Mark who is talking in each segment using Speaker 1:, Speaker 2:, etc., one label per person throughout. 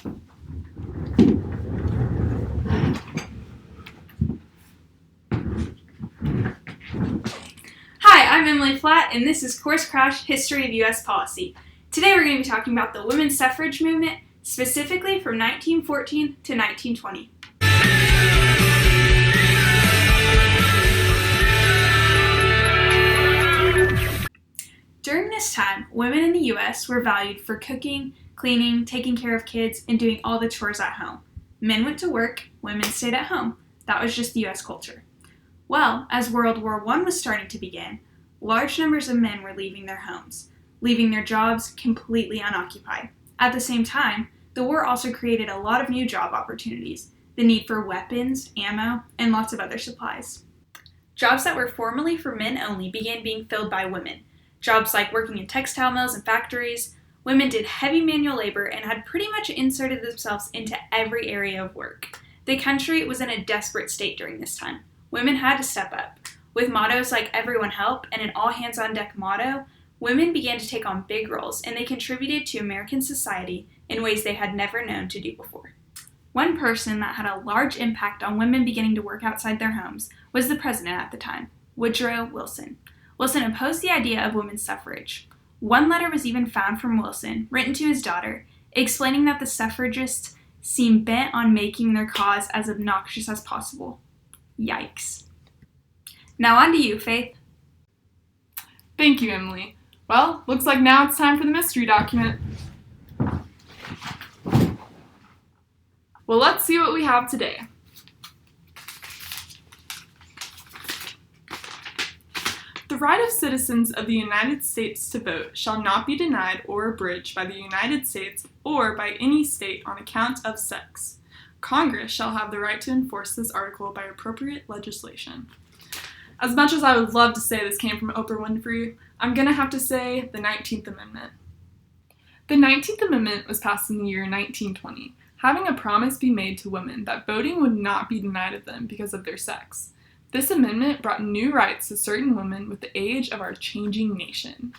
Speaker 1: Hi, I'm Emily Flatt, and this is Course Crash History of U.S. Policy. Today we're going to be talking about the women's suffrage movement, specifically from 1914 to 1920. During this time, women in the U.S. were valued for cooking, cleaning, taking care of kids, and doing all the chores at home. Men went to work, women stayed at home. That was just the U.S. culture. Well, as World War I was starting to begin, large numbers of men were leaving their homes, leaving their jobs completely unoccupied. At the same time, the war also created a lot of new job opportunities, the need for weapons, ammo, and lots of other supplies. Jobs that were formerly for men only began being filled by women. Jobs like working in textile mills and factories. Women did heavy manual labor and had pretty much inserted themselves into every area of work. The country was in a desperate state during this time. Women had to step up. With mottos like everyone help and an all hands on deck motto, women began to take on big roles, and they contributed to American society in ways they had never known to do before. One person that had a large impact on women beginning to work outside their homes was the president at the time, Woodrow Wilson. Wilson opposed the idea of women's suffrage. One letter was even found from Wilson, written to his daughter, explaining that the suffragists seemed bent on making their cause as obnoxious as possible. Yikes. Now on to you, Faith.
Speaker 2: Thank you, Emily. Well, looks like now it's time for the mystery document. Well, let's see what we have today. The right of citizens of the United States to vote shall not be denied or abridged by the United States or by any state on account of sex. Congress shall have the right to enforce this article by appropriate legislation. As much as I would love to say this came from Oprah Winfrey, I'm going to have to say the 19th Amendment. The 19th Amendment was passed in the year 1920, having a promise be made to women that voting would not be denied of them because of their sex. This amendment brought new rights to certain women with the age of our changing nation.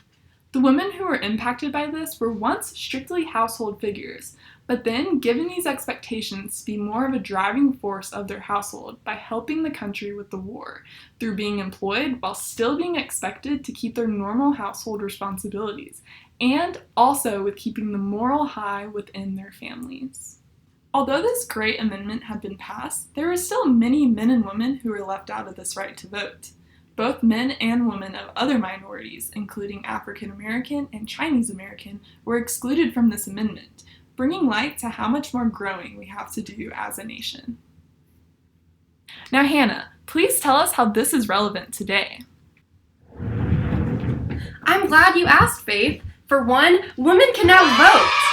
Speaker 2: The women who were impacted by this were once strictly household figures, but then given these expectations to be more of a driving force of their household by helping the country with the war through being employed while still being expected to keep their normal household responsibilities, and also with keeping the moral high within their families. Although this great amendment had been passed, there were still many men and women who were left out of this right to vote. Both men and women of other minorities, including African American and Chinese American, were excluded from this amendment, bringing light to how much more growing we have to do as a nation. Now, Hannah, please tell us how this is relevant today.
Speaker 3: I'm glad you asked, Faith. For one, women can now vote.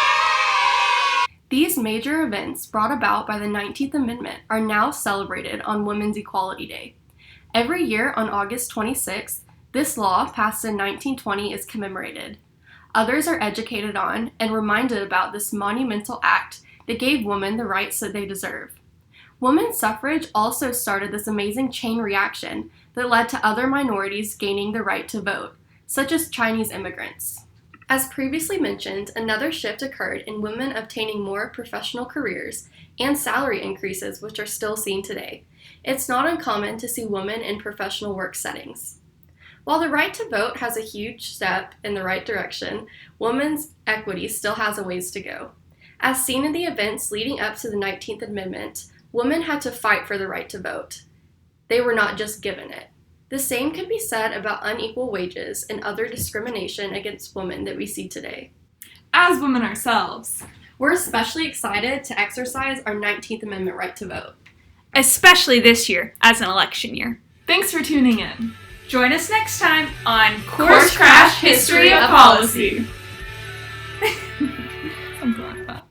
Speaker 3: These major events brought about by the 19th Amendment are now celebrated on Women's Equality Day. Every year on August 26th, this law, passed in 1920, is commemorated. Others are educated on and reminded about this monumental act that gave women the rights that they deserve. Women's suffrage also started this amazing chain reaction that led to other minorities gaining the right to vote, such as Chinese immigrants. As previously mentioned, another shift occurred in women obtaining more professional careers and salary increases, which are still seen today. It's not uncommon to see women in professional work settings. While the right to vote has a huge step in the right direction, women's equity still has a ways to go. As seen in the events leading up to the 19th Amendment, women had to fight for the right to vote. They were not just given it. The same could be said about unequal wages and other discrimination against women that we see today.
Speaker 2: As women ourselves,
Speaker 3: we're especially excited to exercise our 19th Amendment right to vote.
Speaker 1: Especially this year, as an election year.
Speaker 2: Thanks for tuning in.
Speaker 1: Join us next time on Course Crash History of Policy.